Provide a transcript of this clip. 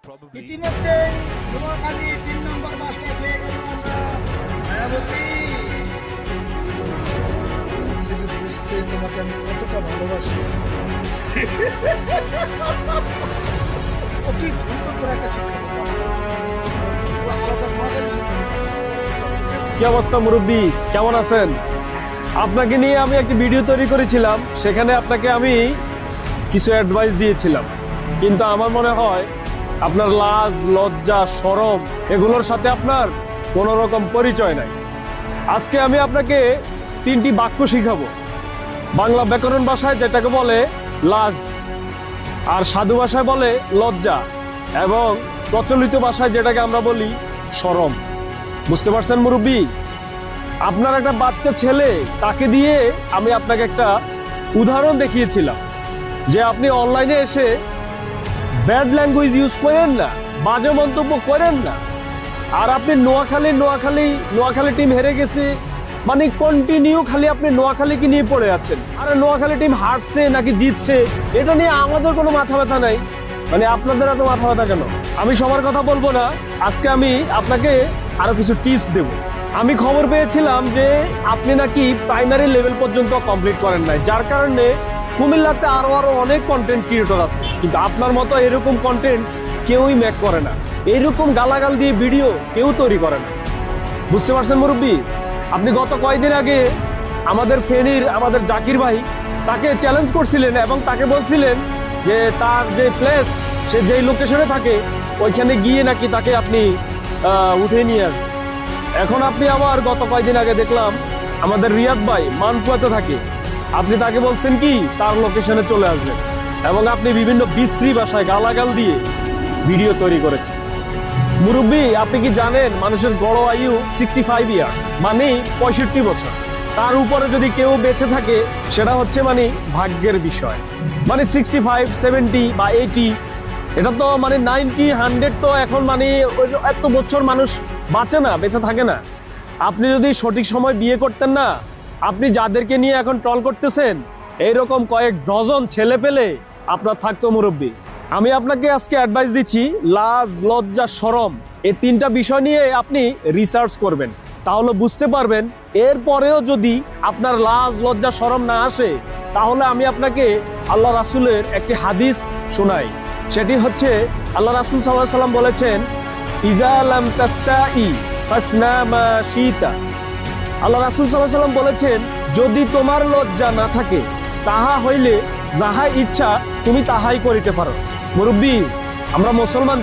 ইতিমধ্যেই নোয়াখালী ৩ নম্বর বাসটা খেয়ে গেল আমরা মায়াবতী। যদি বুঝতে তোমাকে আমি কতটা ভালোবাসি। অতি সুন্দর করে একটা শিক্ষা আলাদা নোয়াখালী শিক্ষা। কি অবস্থা মুরব্বী, কেমন আছেন? আপনাকে নিয়ে আমি একটি ভিডিও তৈরি করেছিলাম, সেখানে আপনাকে আমি কিছু অ্যাডভাইস দিয়েছিলাম, কিন্তু আমার মনে হয় আপনার লাজ লজ্জা শরম এগুলোর সাথে আপনার কোনো রকম পরিচয় নাই। আজকে আমি আপনাকে 3টি বাক্য শিখাবো। বাংলা ব্যাকরণ ভাষায় যেটাকে বলে লাজ, আর সাধু ভাষায় বলে লজ্জা, এবং প্রচলিত ভাষায় যেটাকে আমরা বলি শরম। বুঝতে পারছেন মুরব্বী? আপনার একটা বাচ্চা ছেলে, তাকে দিয়ে আমি আপনাকে একটা উদাহরণ দেখিয়েছিলাম যে আপনি অনলাইনে এসে ব্যাড ল্যাঙ্গুয়েজ ইউজ করেন না, বাজে মন্তব্য করেন না। আর আপনি নোয়াখালী টিম হেরে গেছে মানে কন্টিনিউ খালি আপনি নোয়াখালীকে নিয়ে পড়ে যাচ্ছেন। আর নোয়াখালী টিম হারছে নাকি জিতছে এটা নিয়ে আমাদের কোনো মাথা ব্যথা নাই। মানে আপনাদের এত মাথা ব্যথা কেন? আমি সবার কথা বলবো না, আজকে আমি আপনাকে আরো কিছু টিপস দেব। আমি খবর পেয়েছিলাম যে আপনি নাকি প্রাইমারি লেভেল পর্যন্ত কমপ্লিট করেন নাই, যার কারণে কুমিল্লাতে আরো অনেক কন্টেন্ট ক্রিয়েটর আছে, কিন্তু আপনার মতো এরকম কন্টেন্ট কেউই মেক করে না, এইরকম গালাগাল দিয়ে ভিডিও কেউ তৈরি করে না। বুঝতে পারছেন মুরব্বী? আপনি গত কয়েকদিন আগে আমাদের ফেনীর আমাদের জাকির ভাই তাকে চ্যালেঞ্জ করছিলেন এবং তাকে বলছিলেন যে তার যে প্লেস, সে যেই লোকেশনে থাকে ওইখানে গিয়ে নাকি তাকে আপনি উঠে নিয়ে আসবেন। এখন আপনি আবার গত কয়েকদিন আগে দেখলাম আমাদের রিয়াদ ভাই মানপুয়াতে থাকে, আপনি তাকে বলছেন কি তার লোকেশনে চলে আসবেন, এবং আপনি বিভিন্ন বিশ্রী ভাষায় গালাগাল দিয়ে ভিডিও তৈরি করেছেন। মুরব্বী, আপনি কি জানেন মানুষের গড় আয়ু 65 ইয়ার্স, মানে 65 বছর। তার উপরে যদি কেউ বেঁচে থাকে সেটা হচ্ছে মানে ভাগ্যের বিষয়। মানে 65, 70 বা 80, এটা তো মানে 90, 100 তো এখন মানে এত বছর মানুষ বাঁচে না, বেঁচে থাকে না। আপনি যদি সঠিক সময় বিয়ে করতেন না, আপনি যাদেরকে নিয়ে এখন ট্রল করতেছেন এইরকম কয়েক ডজন ছেলে পেলে আপনার থাকতো মুরব্বী। আমি আপনাকে আজকে অ্যাডভাইস দিচ্ছি, লাজ লজ্জা শরম এই 3টা বিষয় নিয়ে আপনি রিসার্চ করবেন, তাহলে বুঝতে পারবেন। এরপরেও যদি আপনার লাজ লজ্জা শরম না আসে, তাহলে আমি আপনাকে আল্লাহ রাসূলের একটি হাদিস শোনাই। সেটি হচ্ছে আল্লাহ রাসূল সাল্লাল্লাহু আলাইহি ওয়াসাল্লাম বলেছেন, ইজা লাম তাস্তাই ফাসনা মা শিতা। আল্লাহ রাসূল সাল্লাল্লাহু আলাইহি ওয়াসাল্লাম বলেছেন, যদি তোমার লজ্জা না থাকে তাহা হইলে যাহা ইচ্ছা তুমি তাহাই করিতে পারো। মুরব্বী, আমরা মুসলমান।